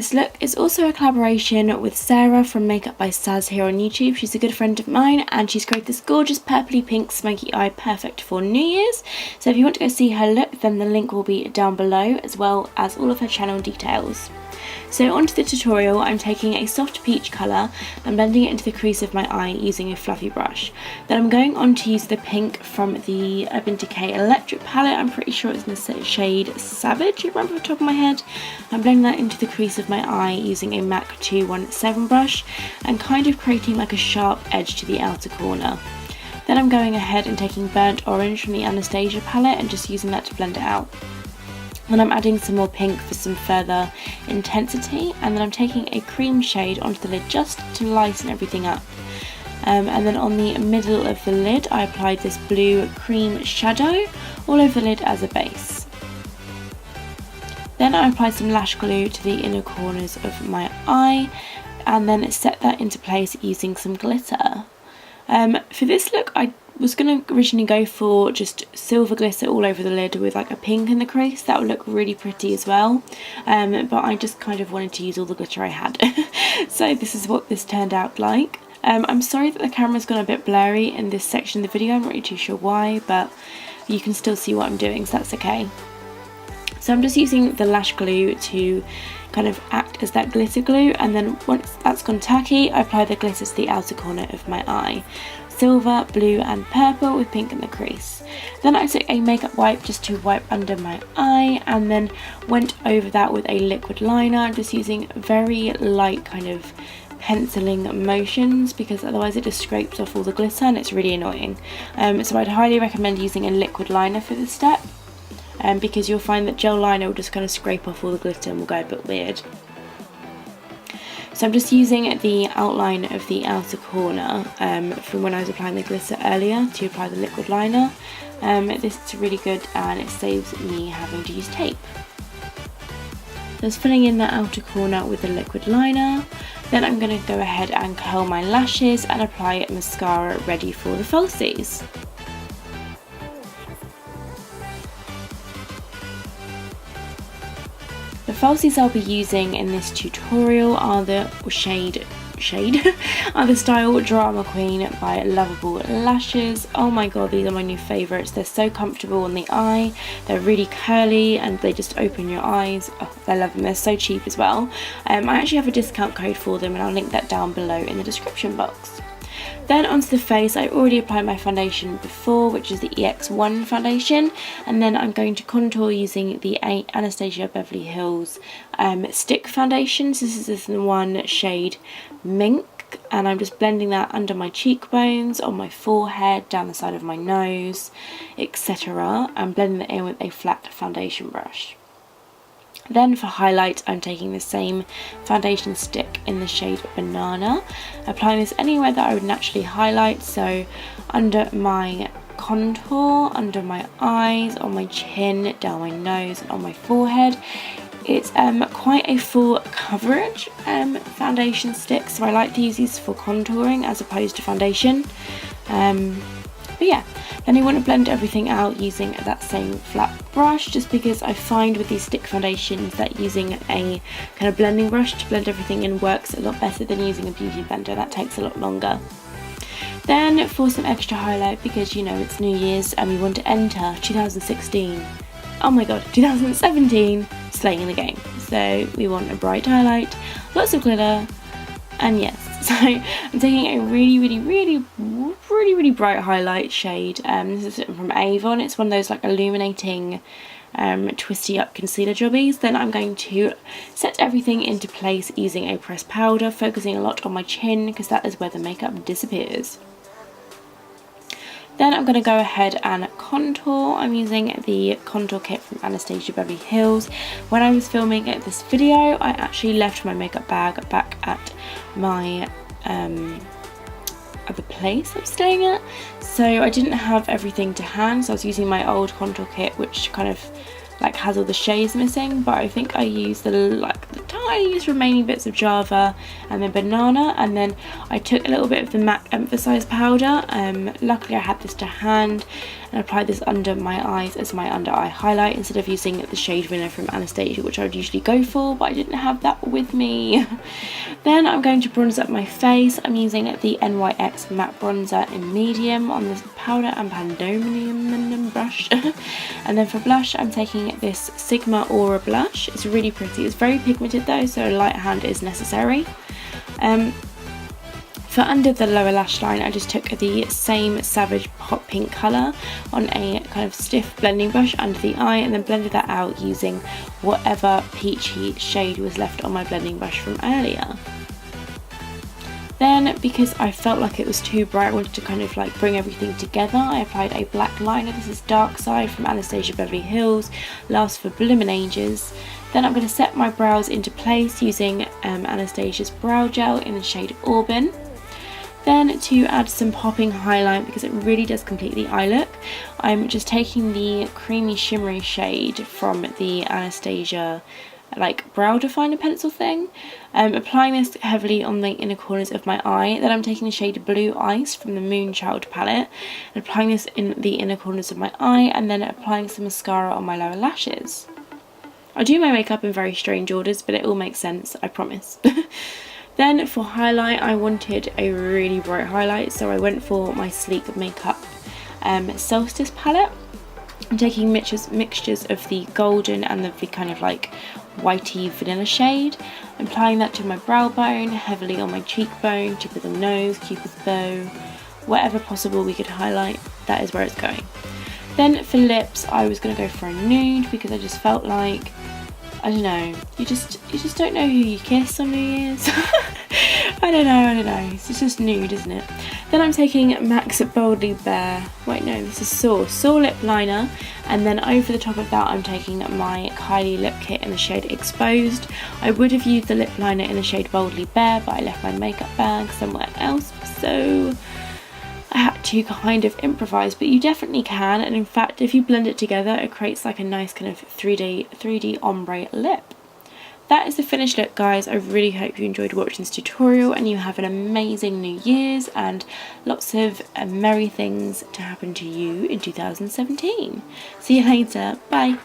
this look is also a collaboration with Sarah from makeupbysaz here on YouTube. She's a good friend of mine and she's created this gorgeous purpley pink smoky eye perfect for New Year's. So if you want to go see her look, then the link will be down below, as well as all of her channel details. So onto the tutorial, I'm taking a soft peach colour and blending it into the crease of my eye using a fluffy brush. Then I'm going on to use the pink from the Urban Decay Electric palette. I'm pretty sure it's in the shade Savage, I remember off the top of my head. I'm blending that into the crease of my eye using a MAC 217 brush and kind of creating like a sharp edge to the outer corner. Then I'm going ahead and taking Burnt Orange from the Anastasia palette and just using that to blend it out. Then I'm adding some more pink for some further intensity, and then I'm taking a cream shade onto the lid just to lighten everything up. And then on the middle of the lid I applied this blue cream shadow all over the lid as a base. Then I applied some lash glue to the inner corners of my eye and then set that into place using some glitter. For this look I was going to originally go for just silver glitter all over the lid with like a pink in the crease. That would look really pretty as well, but I just kind of wanted to use all the glitter I had. So this is what this turned out like. I'm sorry that the camera's gone a bit blurry in this section of the video, I'm not really too sure why, but you can still see what I'm doing, so that's okay. So I'm just using the lash glue to kind of act as that glitter glue, and then once that's gone tacky I apply the glitter to the outer corner of my eye. Silver, blue and purple with pink in the crease. Then I took a makeup wipe just to wipe under my eye and then went over that with a liquid liner. I'm just using very light kind of penciling motions because otherwise it just scrapes off all the glitter and it's really annoying. So I'd highly recommend using a liquid liner for this step because you'll find that gel liner will just kind of scrape off all the glitter and will go a bit weird. So I'm just using the outline of the outer corner from when I was applying the glitter earlier to apply the liquid liner. This is really good and it saves me having to use tape. Just filling in that outer corner with the liquid liner. Then I'm going to go ahead and curl my lashes and apply mascara ready for the falsies. The falsies I'll be using in this tutorial are the are the style Drama Queen by Lovable Lashes. Oh my god, these are my new favourites. They're so comfortable on the eye, they're really curly and they just open your eyes. Oh, I love them, they're so cheap as well. I actually have a discount code for them and I'll link that down below in the description box. Then onto the face, I already applied my foundation before, which is the EX1 foundation, and then I'm going to contour using the Anastasia Beverly Hills stick foundation. So this is the one shade Mink, and I'm just blending that under my cheekbones, on my forehead, down the side of my nose, etc. and blending it in with a flat foundation brush. Then for highlight, I'm taking the same foundation stick in the shade Banana, applying this anywhere that I would naturally highlight, so under my contour, under my eyes, on my chin, down my nose and on my forehead. It's quite a full coverage foundation stick, so I like to use these for contouring as opposed to foundation. But yeah, then you want to blend everything out using that same flat brush, just because I find with these stick foundations that using a kind of blending brush to blend everything in works a lot better than using a beauty blender. That takes a lot longer. Then for some extra highlight, because you know it's New Year's and we want to enter 2016, oh my god, 2017, slaying the game. So we want a bright highlight, lots of glitter, and yes, so I'm taking a really bright highlight shade. This is from Avon. It's one of those like illuminating twisty up concealer jobbies. Then I'm going to set everything into place using a pressed powder, focusing a lot on my chin because that is where the makeup disappears. Then I'm going to go ahead and contour. I'm using the contour kit from Anastasia Beverly Hills. When I was filming this video, I actually left my makeup bag back at my at the place I'm staying at, so I didn't have everything to hand, so I was using my old contour kit, which kind of like has all the shades missing, but I think I used the tiniest remaining bits of Java and then banana, and then I took a little bit of the MAC Emphasize powder. Luckily I had this to hand, and applied this under my eyes as my under eye highlight instead of using the shade Winner from Anastasia, which I would usually go for, but I didn't have that with me. Then I'm going to bronze up my face. I'm using the NYX matte bronzer in medium on this powder and pandemonium brush. And then for blush, I'm taking this Sigma Aura blush. It's really pretty. It's very pigmented though, so a light hand is necessary. For under the lower lash line, I just took the same Savage Hot Pink colour on a kind of stiff blending brush under the eye, and then blended that out using whatever peachy shade was left on my blending brush from earlier. Then, because I felt like it was too bright, I wanted to kind of like bring everything together, I applied a black liner. This is Dark Side from Anastasia Beverly Hills, lasts for bloomin' ages. Then I'm going to set my brows into place using Anastasia's brow gel in the shade Auburn. Then to add some popping highlight, because it really does complete the eye look, I'm just taking the creamy shimmery shade from the Anastasia like brow definer pencil thing, applying this heavily on the inner corners of my eye. Then I'm taking the shade Blue Ice from the Moonchild palette and applying this in the inner corners of my eye, and then applying some mascara on my lower lashes. I do my makeup in very strange orders, but it all makes sense, I promise. Then for highlight, I wanted a really bright highlight, so I went for my Sleek Makeup Solstice palette. I'm taking mixtures of the golden and the kind of like whitey vanilla shade. I'm applying that to my brow bone, heavily on my cheekbone, tip of the nose, cupid's bow, whatever possible we could highlight, that is where it's going. Then for lips, I was going to go for a nude because I just felt like, I don't know, you just don't know who you kiss on New Year's. I don't know, it's just nude, isn't it? Then I'm taking MAC's Boldly Bare, wait no, this is Saw lip liner, and then over the top of that I'm taking my Kylie lip kit in the shade Exposed. I would have used the lip liner in the shade Boldly Bare, but I left my makeup bag somewhere else, so I had to kind of improvise, but you definitely can, and in fact if you blend it together it creates like a nice kind of 3D ombre lip. That is the finished look, guys. I really hope you enjoyed watching this tutorial and you have an amazing New Year's and lots of merry things to happen to you in 2017. See you later, bye.